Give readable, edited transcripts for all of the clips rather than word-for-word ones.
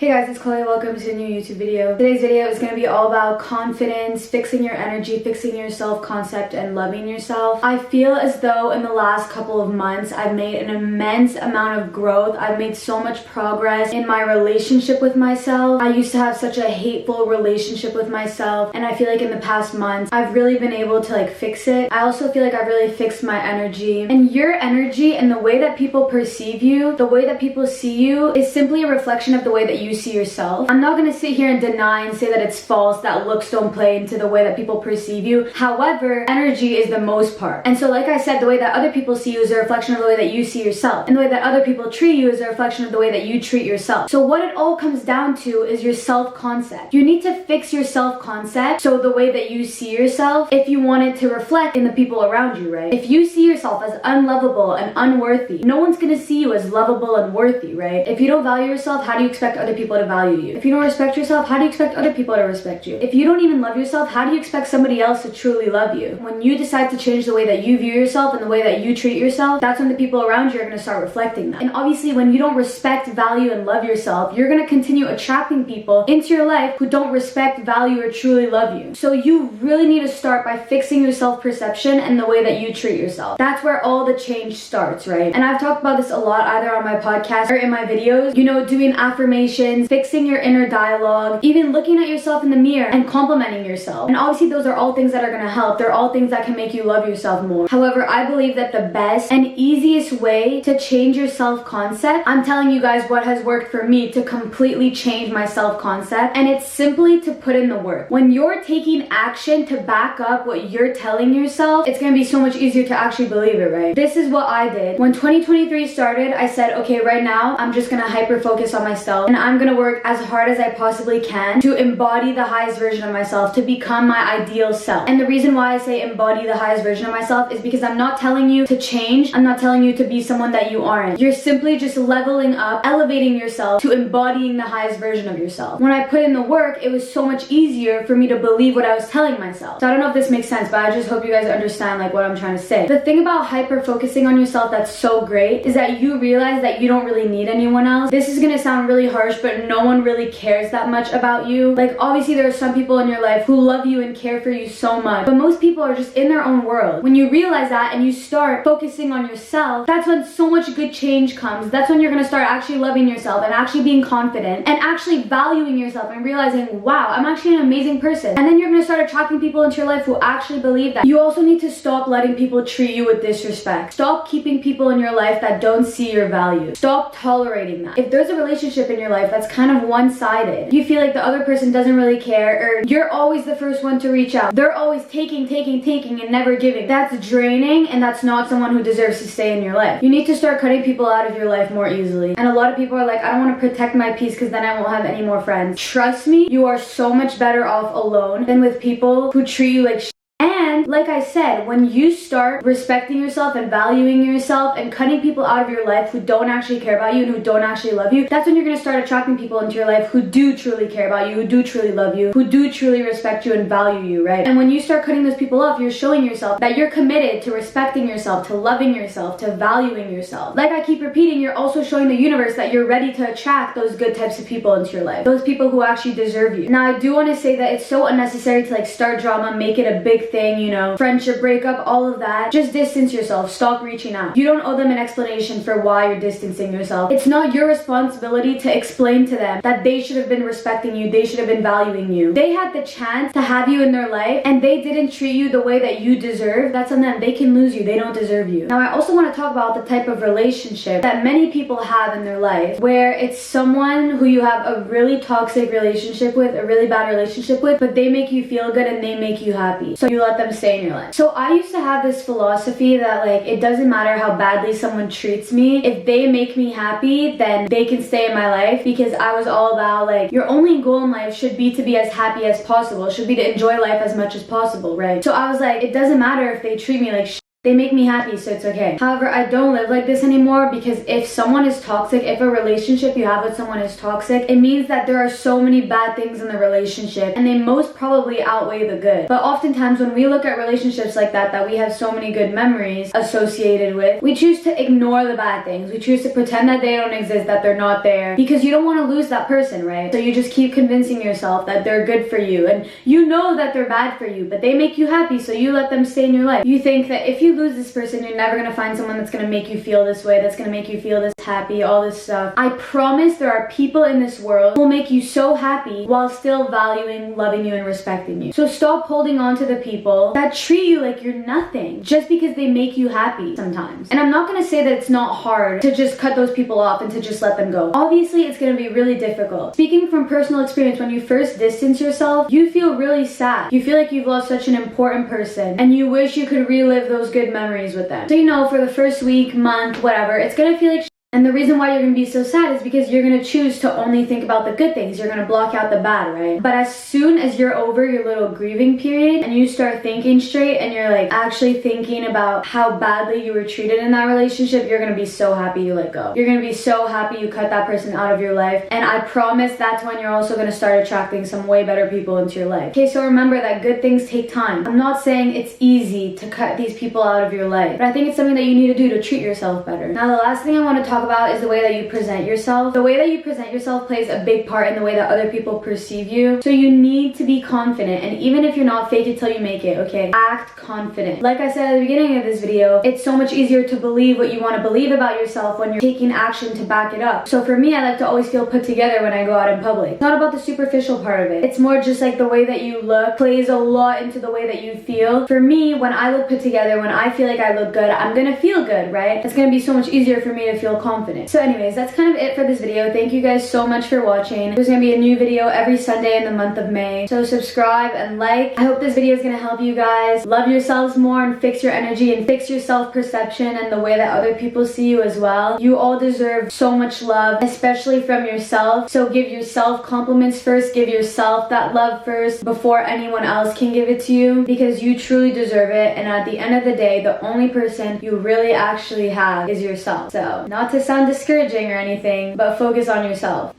Hey guys, it's Chloe. Welcome to a new YouTube video. Today's video is going to be all about confidence, fixing your energy, fixing your self-concept, and loving yourself. I feel as though in the last couple of months, I've made an immense amount of growth. I've made so much progress in my relationship with myself. I used to have such a hateful relationship with myself, and I feel like in the past months, I've really been able to fix it. I also feel like I've really fixed my energy. And your energy and the way that people perceive you, the way that people see you, is simply a reflection of the way that you see yourself. I'm not going to sit here and deny and say that it's false, that looks don't play into the way that people perceive you. However, energy is the most part. And so like I said, the way that other people see you is a reflection of the way that you see yourself. And the way that other people treat you is a reflection of the way that you treat yourself. So what it all comes down to is your self-concept. You need to fix your self-concept, so the way that you see yourself, if you want it to reflect in the people around you, right? If you see yourself as unlovable and unworthy, no one's going to see you as lovable and worthy, right? If you don't value yourself, how do you expect other people to value you? If you don't respect yourself, how do you expect other people to respect you? If you don't even love yourself, how do you expect somebody else to truly love you? When you decide to change the way that you view yourself and the way that you treat yourself, that's when the people around you are going to start reflecting that. And obviously, when you don't respect, value, and love yourself, you're going to continue attracting people into your life who don't respect, value, or truly love you. So you really need to start by fixing your self-perception and the way that you treat yourself. That's where all the change starts, right? And I've talked about this a lot either on my podcast or in my videos, doing affirmations, fixing your inner dialogue, even looking at yourself in the mirror and complimenting yourself. And obviously those are all things that are going to help. They're all things that can make you love yourself more. However, I believe that the best and easiest way to change your self-concept, I'm telling you guys what has worked for me to completely change my self-concept, and it's simply to put in the work. When you're taking action to back up what you're telling yourself, it's going to be so much easier to actually believe it, right? This is what I did. When 2023 started, I said, okay, right now, I'm just going to hyper-focus on myself, and I'm going to work as hard as I possibly can to embody the highest version of myself, to become my ideal self. And the reason why I say embody the highest version of myself is because I'm not telling you to change. I'm not telling you to be someone that you aren't. You're simply just leveling up, elevating yourself to embodying the highest version of yourself. When I put in the work, it was so much easier for me to believe what I was telling myself. So I don't know if this makes sense, but I just hope you guys understand what I'm trying to say. The thing about hyper focusing on yourself that's so great is that you realize that you don't really need anyone else. This is gonna sound really harsh, but no one really cares that much about you. Obviously there are some people in your life who love you and care for you so much, but most people are just in their own world. When you realize that and you start focusing on yourself, that's when so much good change comes. That's when you're gonna start actually loving yourself and actually being confident and actually valuing yourself and realizing, wow, I'm actually an amazing person. And then you're gonna start attracting people into your life who actually believe that. You also need to stop letting people treat you with disrespect. Stop keeping people in your life that don't see your value. Stop tolerating that. If there's a relationship in your life that's kind of one-sided, you feel like the other person doesn't really care, or you're always the first one to reach out, they're always taking and never giving, that's draining, and that's not someone who deserves to stay in your life. You need to start cutting people out of your life more easily. And a lot of people are like, I don't want to protect my peace because then I won't have any more friends. Trust me, you are so much better off alone than with people who treat you like shit. And like I said, when you start respecting yourself and valuing yourself and cutting people out of your life who don't actually care about you and who don't actually love you, that's when you're going to start attracting people into your life who do truly care about you, who do truly love you, who do truly respect you and value you, right? And when you start cutting those people off, you're showing yourself that you're committed to respecting yourself, to loving yourself, to valuing yourself. Like I keep repeating, you're also showing the universe that you're ready to attract those good types of people into your life, those people who actually deserve you. Now, I do want to say that it's so unnecessary to start drama, make it a big thing, friendship breakup, all of that. Just distance yourself. Stop reaching out. You don't owe them an explanation for why you're distancing yourself. It's not your responsibility to explain to them that they should have been respecting you, they should have been valuing you. They had the chance to have you in their life and they didn't treat you the way that you deserve. That's on them. They can lose you. They don't deserve you. Now, I also want to talk about the type of relationship that many people have in their life, where it's someone who you have a really toxic relationship with, a really bad relationship with, but they make you feel good and they make you happy. So you let them stay in your life. So I used to have this philosophy that it doesn't matter how badly someone treats me, if they make me happy, then they can stay in my life, because I was all about your only goal in life should be to be as happy as possible, should be to enjoy life as much as possible, right? So I was like, it doesn't matter if they treat me like shit. They make me happy, so it's okay. However, I don't live like this anymore, because if someone is toxic, if a relationship you have with someone is toxic, it means that there are so many bad things in the relationship, and they most probably outweigh the good. But oftentimes when we look at relationships like that we have so many good memories associated with, we choose to ignore the bad things. We choose to pretend that they don't exist, that they're not there, because you don't want to lose that person, right? So you just keep convincing yourself that they're good for you, and you know that they're bad for you, but they make you happy, so you let them stay in your life. You think that if you lose this person, you're never gonna find someone that's gonna make you feel this way, that's gonna make you feel this happy, all this stuff. I promise there are people in this world who will make you so happy while still valuing, loving you, and respecting you. So stop holding on to the people that treat you like you're nothing just because they make you happy sometimes. And I'm not gonna say that it's not hard to just cut those people off and to just let them go. Obviously, it's gonna be really difficult. Speaking from personal experience, when you first distance yourself, you feel really sad. You feel like you've lost such an important person, and you wish you could relive those good memories with them. So you know, for the first week, month, whatever, it's gonna feel like and the reason why you're gonna be so sad is because you're gonna choose to only think about the good things. You're gonna block out the bad, right? But as soon as you're over your little grieving period and you start thinking straight and you're like actually thinking about how badly you were treated in that relationship, you're gonna be so happy you let go. You're gonna be so happy you cut that person out of your life. And I promise that's when you're also gonna start attracting some way better people into your life. Okay, so remember that good things take time. I'm not saying it's easy to cut these people out of your life, but I think it's something that you need to do to treat yourself better. Now, the last thing I want to talk about is the way that you present yourself. The way that you present yourself plays a big part in the way that other people perceive you. So you need to be confident, and even if you're not, fake it till you make it, okay? Act confident. Like I said at the beginning of this video, it's so much easier to believe what you want to believe about yourself when you're taking action to back it up. So for me, I like to always feel put together when I go out in public. It's not about the superficial part of it. It's more just like the way that you look plays a lot into the way that you feel. For me, when I look put together, when I feel like I look good, I'm gonna feel good, right? It's gonna be so much easier for me to feel confident. So anyways, that's kind of it for this video. Thank you guys so much for watching. There's gonna be a new video every Sunday in the month of May. So subscribe and like. I hope this video is gonna help you guys love yourselves more and fix your energy and fix your self-perception and the way that other people see you as well. You all deserve so much love, especially from yourself. So give yourself compliments first. Give yourself that love first before anyone else can give it to you, because you truly deserve it. And at the end of the day, the only person you really actually have is yourself. So not to sound discouraging or anything, but focus on yourself.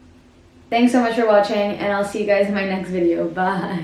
Thanks so much for watching, and I'll see you guys in my next video. Bye.